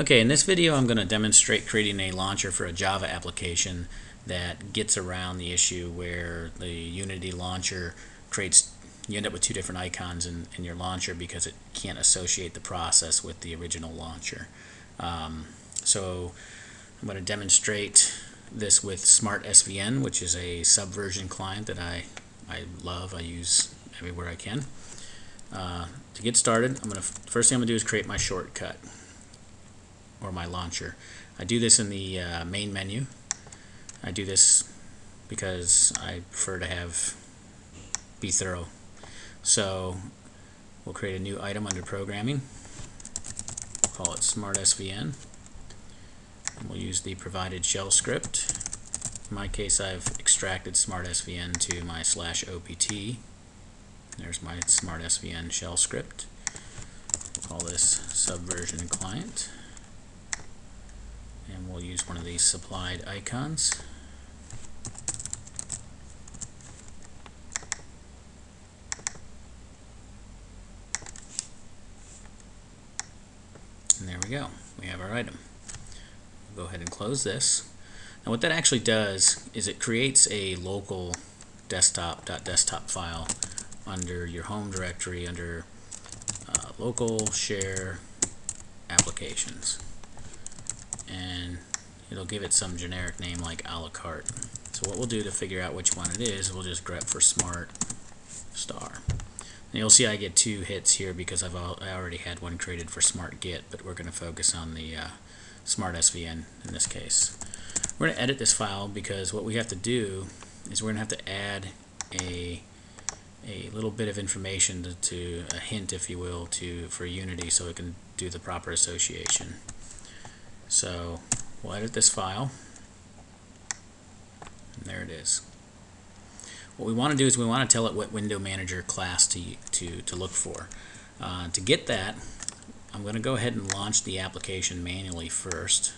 Okay, in this video I'm going to demonstrate creating a launcher for a Java application that gets around the issue where the Unity launcher creates, you end up with two different icons in your launcher because it can't associate the process with the original launcher. So I'm going to demonstrate this with SmartSVN, which is a subversion client that I love. I use everywhere I can. To get started, first thing I'm going to do is create my shortcut, or my launcher. I do this in the main menu. I do this because I prefer to be thorough. So we'll create a new item under programming, call it SmartSVN, and we'll use the provided shell script. In my case, I've extracted SmartSVN to my /opt. There's my SmartSVN shell script. We'll call this subversion client. And we'll use one of these supplied icons. And there we go. We have our item. We'll go ahead and close this. Now what that actually does is it creates a local desktop.desktop file under your home directory under local share applications. And it'll give it some generic name like a la carte. So what we'll do to figure out which one it is, we'll just grep for smart star. And you'll see I get two hits here because I already had one created for smart get, but we're going to focus on the SmartSVN in this case. We're going to edit this file because what we have to do is we're going to have to add a little bit of information to a hint, if you will, for Unity so it can do the proper association. So we'll edit this file, and there it is. What we want to do is we want to tell it what window manager class to look for. To get that, I'm going to go ahead and launch the application manually first.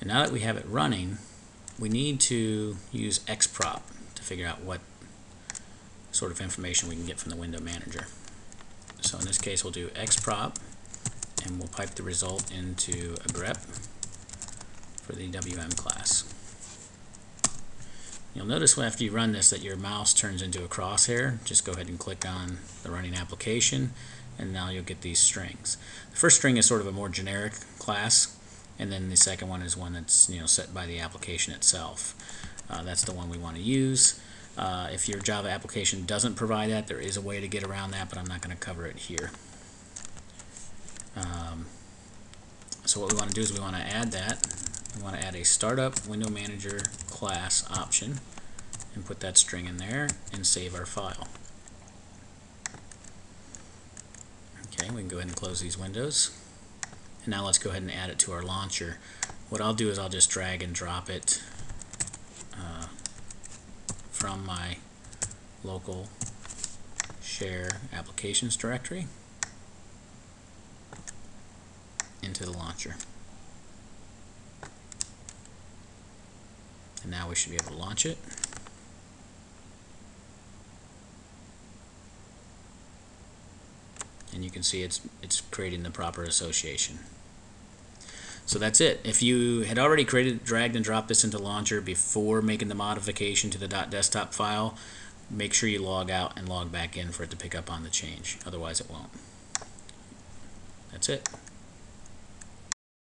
And now that we have it running, we need to use xprop to figure out what sort of information we can get from the window manager. So in this case we'll do xprop, and we'll pipe the result into a grep for the WM class. You'll notice after you run this that your mouse turns into a crosshair. Just go ahead and click on the running application, and now you'll get these strings. The first string is sort of a more generic class, and then the second one is one that's set by the application itself. That's the one we want to use. If your Java application doesn't provide that, there is a way to get around that, but I'm not going to cover it here. So what we want to do is we want to add that. We want to add a startup window manager class option and put that string in there and save our file. Okay, we can go ahead and close these windows. And now let's go ahead and add it to our launcher. What I'll do is I'll just drag and drop it from my local share applications directory into the launcher. And now we should be able to launch it. And you can see it's creating the proper association. So that's it. If you had already dragged and dropped this into Launcher before making the modification to the .desktop file, make sure you log out and log back in for it to pick up on the change. Otherwise it won't. That's it.